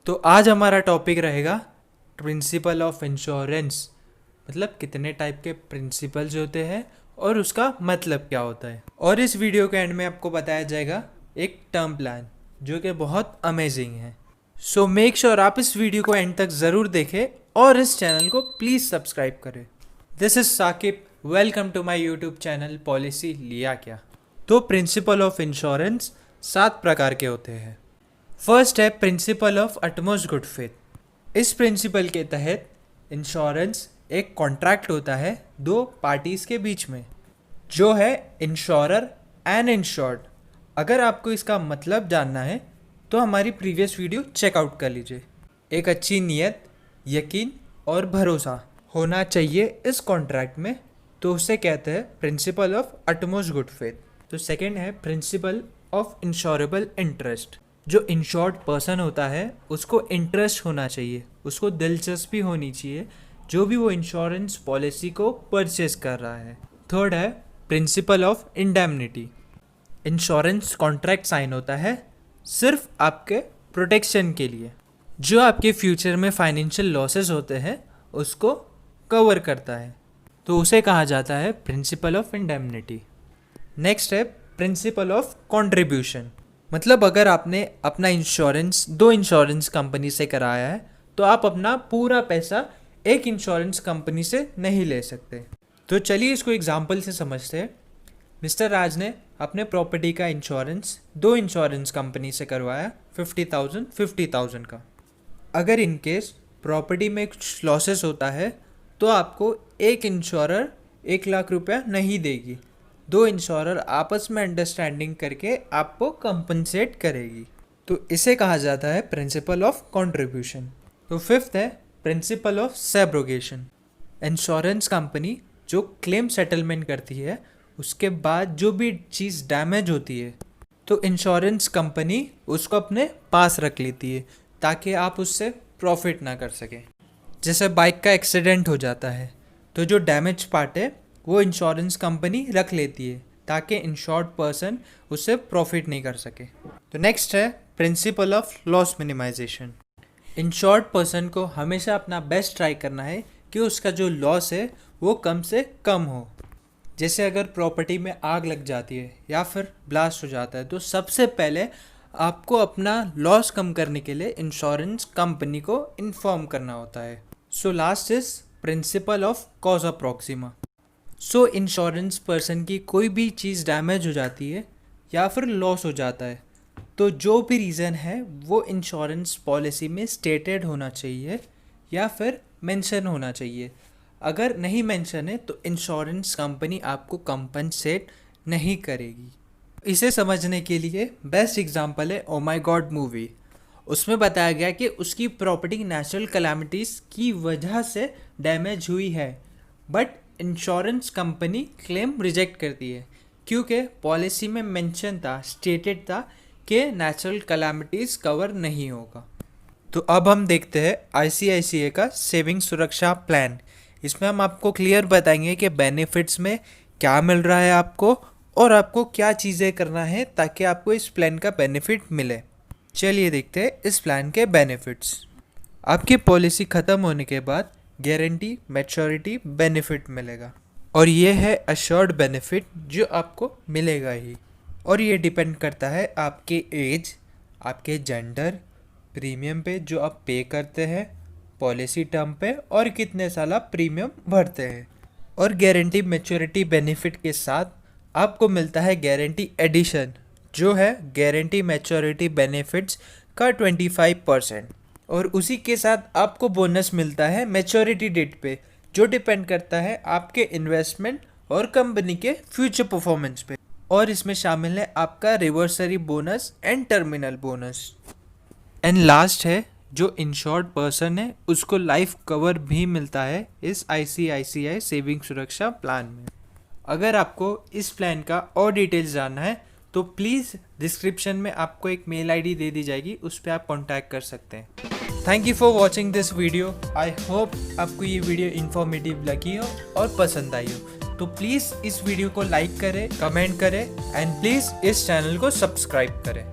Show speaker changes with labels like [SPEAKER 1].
[SPEAKER 1] तो आज हमारा टॉपिक रहेगा प्रिंसिपल ऑफ इंश्योरेंस। मतलब कितने टाइप के प्रिंसिपल्स होते हैं और उसका मतलब क्या होता है। और इस वीडियो के एंड में आपको बताया जाएगा एक टर्म प्लान जो कि बहुत अमेजिंग है। सो मेक श्योर आप इस वीडियो को एंड तक ज़रूर देखें और इस चैनल को प्लीज़ सब्सक्राइब करें। This is Saqib, welcome to my YouTube channel policy लिया क्या। तो प्रिंसिपल ऑफ इंश्योरेंस 7 प्रकार के होते हैं। फर्स्ट है principle of utmost good faith. इस प्रिंसिपल के तहत इंश्योरेंस एक कॉन्ट्रैक्ट होता है दो पार्टीज के बीच में, जो है इंश्योरर एंड इंश्योर्ड। अगर आपको इसका मतलब जानना है तो हमारी प्रीवियस वीडियो चेकआउट कर लीजिए। एक अच्छी नीयत, यकीन और भरोसा होना चाहिए इस कॉन्ट्रैक्ट में, तो उसे कहते हैं principle of utmost good faith. तो सेकेंड है प्रिंसिपल ऑफ इंश्योरेबल इंटरेस्ट। जो इंश्योर्ड पर्सन होता है उसको इंटरेस्ट होना चाहिए, उसको दिलचस्पी होनी चाहिए जो भी वो इंश्योरेंस पॉलिसी को परचेज कर रहा है। थर्ड है principle of indemnity. Insurance contract sign होता है सिर्फ आपके प्रोटेक्शन के लिए, जो आपके फ्यूचर में फाइनेंशियल लॉसेस होते हैं उसको कवर करता है, तो उसे कहा जाता है प्रिंसिपल ऑफ इंडेमनिटी। नेक्स्ट है प्रिंसिपल ऑफ कॉन्ट्रीब्यूशन। मतलब अगर आपने अपना इंश्योरेंस दो इंश्योरेंस कंपनी से कराया है तो आप अपना पूरा पैसा एक इंश्योरेंस कंपनी से नहीं ले सकते। तो चलिए इसको एग्जांपल से समझते हैं। मिस्टर राज ने अपने प्रॉपर्टी का इंश्योरेंस दो इंश्योरेंस कंपनी से करवाया 50,000 का। अगर इन केस प्रॉपर्टी में कुछ लॉसेस होता है तो आपको एक इंश्योरर 1,00,000 रुपया नहीं देगी, दो इंश्योरर आपस में अंडरस्टैंडिंग करके आपको कंपनसेट करेगी। तो इसे कहा जाता है प्रिंसिपल ऑफ कंट्रीब्यूशन। तो फिफ्थ है principle of subrogation. Insurance company जो क्लेम सेटलमेंट करती है उसके बाद जो भी चीज़ डैमेज होती है तो इंश्योरेंस कंपनी उसको अपने पास रख लेती है ताकि आप उससे प्रॉफिट ना कर सकें। जैसे बाइक का एक्सीडेंट हो जाता है तो जो डैमेज पार्ट है वो इंश्योरेंस कंपनी रख लेती है ताकि इंश्योर्ड पर्सन उससे प्रॉफिट नहीं कर सके। तो नेक्स्ट है principle of loss minimization. Insured person को हमेशा अपना बेस्ट ट्राई करना है कि उसका जो लॉस है वो कम से कम हो। जैसे अगर प्रॉपर्टी में आग लग जाती है या फिर ब्लास्ट हो जाता है तो सबसे पहले आपको अपना लॉस कम करने के लिए इंश्योरेंस कंपनी को इन्फॉर्म करना होता है। So last is principle of cause Proxima. So insurance person की कोई भी चीज़ डैमेज हो जाती है या फिर लॉस हो जाता है तो जो भी रीज़न है वो इंश्योरेंस पॉलिसी में स्टेटेड होना चाहिए या फिर मेंशन होना चाहिए। अगर नहीं मेंशन है तो इंश्योरेंस कंपनी आपको कंपनसेट नहीं करेगी। इसे समझने के लिए बेस्ट एग्जांपल है ओ माय गॉड मूवी। उसमें बताया गया कि उसकी प्रॉपर्टी नेचुरल कैलामिटीज़ की वजह से डैमेज हुई है, but insurance company claim reject करती है क्योंकि पॉलिसी में मेंशन था, स्टेटेड था कि नेचुरल कैलामिटीज़ कवर नहीं होगा। तो अब हम देखते हैं आईसीआईसीआई का सेविंग सुरक्षा प्लान। इसमें हम आपको क्लियर बताएंगे कि बेनिफिट्स में क्या मिल रहा है आपको और आपको क्या चीज़ें करना है ताकि आपको इस प्लान का बेनिफिट मिले। चलिए देखते हैं इस प्लान के बेनिफिट्स। आपकी पॉलिसी ख़त्म होने के बाद गारंटी मैच्योरिटी बेनिफिट मिलेगा और ये है अश्योर्ड बेनिफिट जो आपको मिलेगा ही, और ये डिपेंड करता है आपके एज, आपके जेंडर, प्रीमियम पे जो आप पे करते हैं, पॉलिसी टर्म पे और कितने साल आप प्रीमियम भरते हैं। और गारंटी मैच्योरिटी बेनिफिट के साथ आपको मिलता है गारंटी एडिशन जो है गारंटी मैच्योरिटी बेनिफिट्स का 25%, और उसी के साथ आपको बोनस मिलता है मैच्योरिटी डेट पे जो डिपेंड करता है आपके इन्वेस्टमेंट और कंपनी के फ्यूचर परफॉर्मेंस पे। और इसमें शामिल है आपका reversionary bonus and terminal bonus. And last है जो इंश्योर्ड पर्सन है उसको लाइफ कवर भी मिलता है इस आईसीआईसीआई सेविंग सुरक्षा प्लान में। अगर आपको इस प्लान का और डिटेल्स जानना है तो प्लीज़ डिस्क्रिप्शन में आपको एक मेल आईडी दे दी जाएगी, उस पर आप कांटेक्ट कर सकते हैं। Thank you for watching this video. I hope आपको ये वीडियो इन्फॉर्मेटिव लगी हो और पसंद आई हो। तो प्लीज़ इस वीडियो को लाइक करें, कमेंट करें एंड प्लीज़ इस चैनल को सब्सक्राइब करें।